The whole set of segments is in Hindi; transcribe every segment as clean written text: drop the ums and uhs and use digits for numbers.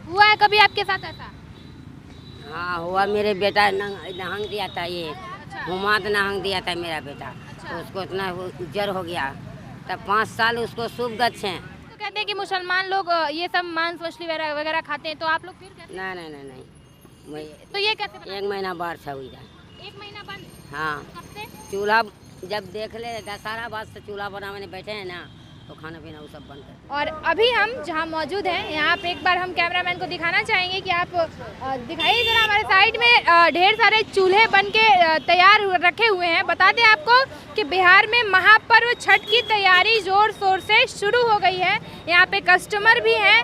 हुआ है कभी आपके साथ ऐसा? हाँ हुआ, मेरे बेटा नहंग दिया था, ये अच्छा। हुमाद नहंग दिया था मेरा बेटा। अच्छा। तो उसको इतना उज्जर हो गया, तब 5 साल उसको शुभ गच्छ हैं। तो कहते हैं कि मुसलमान लोग ये सब मांस मछली वगैरह वगैरह खाते हैं, तो आप लोग फिर कैसे? नहीं नहीं नहीं नहीं, तो ये कैसे बना? 1 महीना बाढ़ था इधर। 1 महीना बंद? हाँ, कब से? चूल्हा जब देख ले दशहरा बाद से चूल्हा बनाने बैठे हैं ना, तो खाना पीना वो सब बंद कर दिया। और अभी हम जहाँ मौजूद हैं यहाँ पे एक बार हम कैमरामैन को दिखाना चाहेंगे कि आप दिखाइए जरा हमारे साइड में ढेर सारे चूल्हे बन के तैयार रखे हुए हैं। बता दें आपको कि बिहार में महापर्व छठ की तैयारी जोर शोर से शुरू हो गई है। यहाँ पे कस्टमर भी हैं।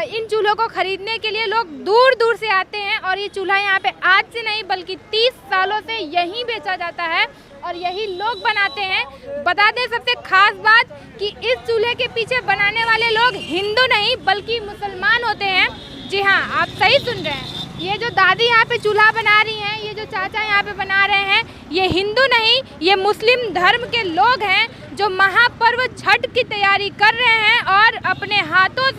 इन चूल्हों को खरीदने के लिए लोग दूर दूर से आते हैं और ये चूल्हा यहाँ पे आज से नहीं बल्कि 30 सालों से यहीं बेचा जाता है और यही लोग बनाते हैं। बता दें सबसे खास बात कि इस चूल्हे के पीछे बनाने वाले लोग हिंदू नहीं बल्कि मुसलमान होते हैं। जी हाँ, आप सही सुन रहे हैं। ये जो दादी यहाँ पे चूल्हा बना रही हैं, ये जो चाचा यहाँ पे बना रहे हैं, ये हिंदू नहीं, ये मुस्लिम धर्म के लोग हैं जो महापर्व छठ की तैयारी कर रहे हैं और अपने हाथों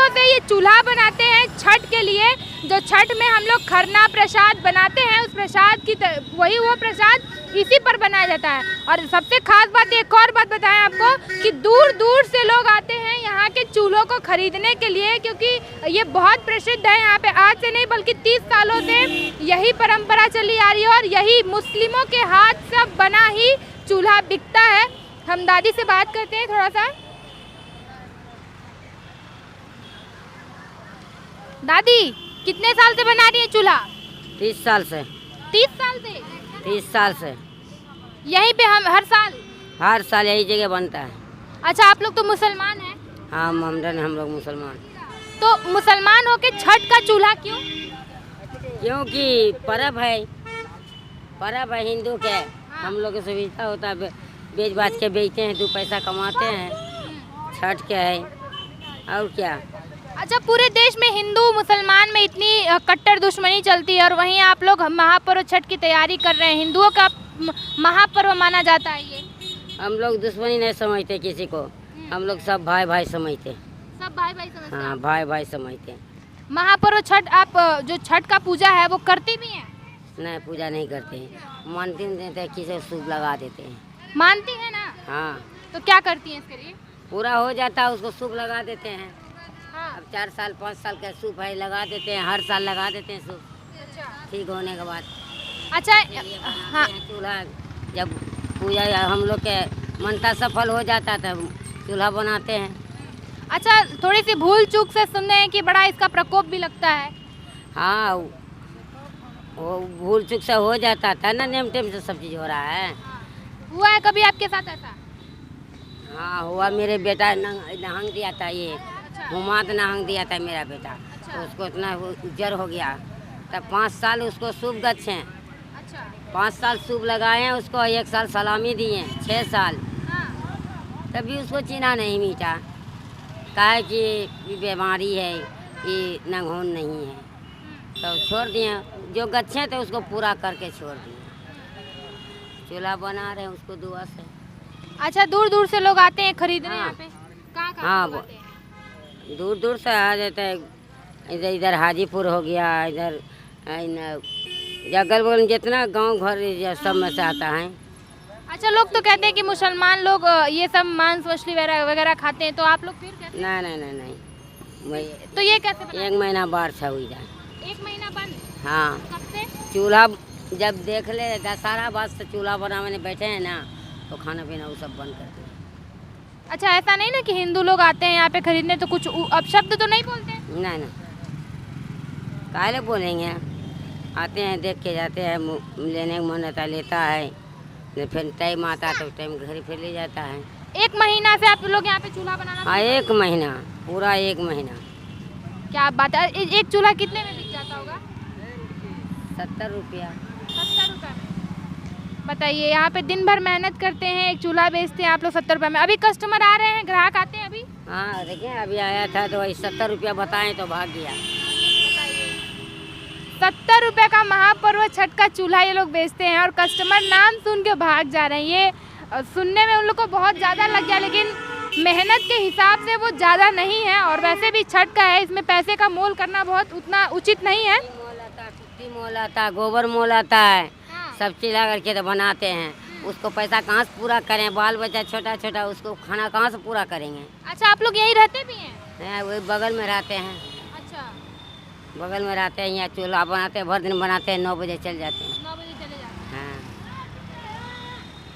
से ये चूल्हा बनाते हैं छठ के लिए। जो छठ में हम लोग खरना प्रसाद बनाते हैं, उस प्रसाद की वही वो प्रसाद इसी पर बनाया जाता है। और सबसे खास बात, एक और बात बताएं आपको कि दूर दूर से लोग आते हैं यहाँ के चूल्हों को खरीदने के लिए, क्योंकि ये बहुत प्रसिद्ध है। यहाँ पे आज से नहीं बल्कि 30 सालों से यही परंपरा चली आ रही है और यही मुस्लिमों के हाथ से बना ही चूल्हा बिकता है। हम दादी से बात करते हैं थोड़ा सा। दादी, कितने साल से बना रही है चूल्हा? 30 साल से। 30 साल से? 30 साल से यहीं पे हम हर साल यही जगह बनता है। अच्छा, आप लोग तो मुसलमान हैं? हाँ, हम लोग मुसलमान। तो मुसलमान होके छठ का चूल्हा क्यों? क्योंकि पर्व है हिंदू के। हम लोग की सुविधा होता है, बेच बाच के बेचते हैं, 2 पैसा कमाते हैं। छठ के है और क्या। अच्छा, पूरे देश में हिंदू मुसलमान में इतनी कट्टर दुश्मनी चलती है और वहीं आप लोग महापर्व छठ की तैयारी कर रहे हैं। हिंदुओं का महापर्व माना जाता है ये। हम लोग दुश्मनी नहीं समझते किसी को, हम लोग सब भाई भाई समझते। सब भाई भाई समझते हैं। हाँ, भाई भाई समझते। महापर्व छठ, आप जो छठ का पूजा है वो करती भी हैं? नहीं, पूजा नहीं करते हैं, मानती नहीं देते, किसी शुभ लगा देते हैं। मानती है ना? हाँ, तो क्या करती हैं इसके लिए? पूरा हो जाता है उसको शुभ लगा देते हैं। हाँ। अब 4 साल 5 साल का सूप है, लगा देते हैं, हर साल लगा देते हैं सूप। अच्छा। ठीक होने के बाद अच्छा। हाँ। चूल्हा जब पूजा हम लोग के मनता सफल हो जाता तब चूल्हा बनाते हैं। अच्छा, थोड़ी सी भूल चूक से सुनने हैं कि बड़ा इसका प्रकोप भी लगता है। हाँ, वो भूल चूक से हो जाता था ना, नेम टेम से सब चीज़ हो रहा है। हुआ है कभी आपके साथ ऐसा? हाँ हुआ, मेरे बेटा नहंग दिया था, ये हुमाद नहंग दिया था मेरा बेटा। तो उसको इतना उज्जर हो गया, तब 5 साल उसको शुभ गच्छ हैं। अच्छा। 5 साल शुभ लगाए हैं उसको, 1 साल सलामी दिए, 6 साल। हाँ। तभी उसको चीना नहीं मीठा, कहा कि ये बीमारी है, ये नंगहोन नहीं है, तो छोड़ दिए। जो गच्छे थे उसको पूरा करके छोड़ दिए। चूल्हा बना रहे हैं उसको दुआ से। अच्छा, दूर दूर से लोग आते हैं खरीदने हाँ। यहाँ पे? कहाँ हाँ, लोग आते हैं? दूर दूर से आ जाते हैं। इधर हाजीपुर हो गया, इधर जगल बगल जितना गांव घर सब में से आता है। अच्छा, लोग तो कहते हैं कि मुसलमान लोग ये सब मांस मछली वगैरह खाते हैं, तो आप लोग फिर कैसे? नहीं नहीं नहीं नहीं, तो ये कैसे बना? 1 महीना बाढ़ था इधर। 1 महीना बंद? हाँ, कब से? चूल्हा जब देख ले दशहरा बाद से चूल्हा बनाने बैठे हैं ना, तो खाना पीना वो सब बंद कर दिया। अच्छा, ऐसा नहीं ना कि हिंदू लोग आते हैं यहाँ पे खरीदने तो कुछ अपशब्द तो नहीं बोलते? नहीं नहीं, काहे बोलेंगे, आते हैं देख के जाते हैं, लेने का मन रहता लेता है, फिर टाइम आता है तो टाइम घर फिर ले जाता है। 1 महीना से आप लोग यहाँ पे चूल्हा बनाना? हाँ, 1 महीना, पूरा 1 महीना। क्या बात है, एक चूल्हा कितने में बिक जाता होगा? 70 रुपया। 70 रुपये में? बताइए, यहाँ पे दिन भर मेहनत करते हैं, एक चूल्हा बेचते हैं आप लोग 70 रुपये में। अभी कस्टमर आ रहे हैं, ग्राहक आते हैं अभी? हाँ, देखिए अभी आया था तो वही 70 रुपया बताएं तो भाग गया। 70 रुपये का महापर्व छठ का चूल्हा ये लोग बेचते हैं और कस्टमर नाम सुन के भाग जा रहे हैं। ये सुनने में उन लोग को बहुत ज़्यादा लग गया, लेकिन मेहनत के हिसाब से वो ज़्यादा नहीं है, और वैसे भी छठ का है, इसमें पैसे का मोल करना बहुत उतना उचित नहीं है। मोल आता है, छुट्टी मोल आता है, गोबर मोल आता है, हाँ। सब चीज़ लगा करके तो बनाते हैं। उसको पैसा कहाँ से पूरा करें, बाल बच्चा छोटा छोटा, उसको खाना कहाँ से पूरा करेंगे। अच्छा, आप लोग यहीं रहते भी हैं? वही बगल में रहते हैं, अच्छा, बगल में रहते हैं, यहाँ चूल्हा बनाते हैं, भर दिन बनाते हैं, 9 बजे चल जाते हैं। 9 बजे चले जाते हाँ,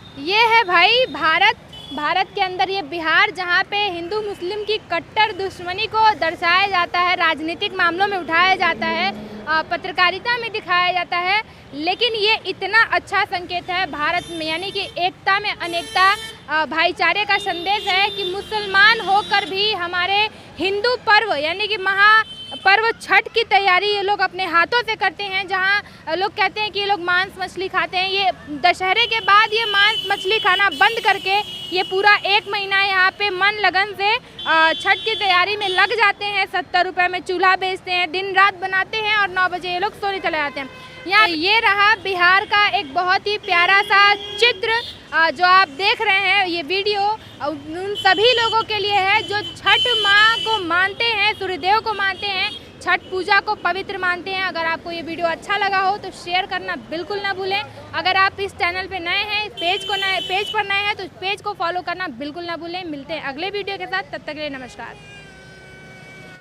हैं। ये है भाई भारत के अंदर ये बिहार, जहाँ पे हिंदू मुस्लिम की कट्टर दुश्मनी को दर्शाया जाता है, राजनीतिक मामलों में उठाया जाता है, पत्रकारिता में दिखाया जाता है। लेकिन ये इतना अच्छा संकेत है भारत में, यानी कि एकता में अनेकता, भाईचारे का संदेश है कि मुसलमान होकर भी हमारे हिंदू पर्व यानी कि महापर्व छठ की तैयारी ये लोग अपने हाथों से करते हैं। जहाँ लोग कहते हैं कि ये लोग मांस मछली खाते हैं, ये दशहरे के बाद ये मांस मछली खाना बंद करके ये पूरा 1 महीना यहाँ पे मन लगन से छठ की तैयारी में लग जाते हैं। 70 रुपये में चूल्हा बेचते हैं, दिन रात बनाते हैं, और 9 बजे ये लोग सोने चले जाते हैं। यहाँ ये रहा बिहार का एक बहुत ही प्यारा सा चित्र जो आप देख रहे हैं। ये वीडियो उन सभी लोगों के लिए है जो छठ माँ को मानते हैं, सूर्यदेव को मानते हैं, छठ पूजा को पवित्र मानते हैं। अगर आपको ये वीडियो अच्छा लगा हो तो शेयर करना बिल्कुल ना भूलें। अगर आप इस चैनल पे नए हैं, पेज पर नए हैं, तो पेज को फॉलो करना बिल्कुल ना भूलें। मिलते हैं अगले वीडियो के साथ, तब तक के लिए नमस्कार।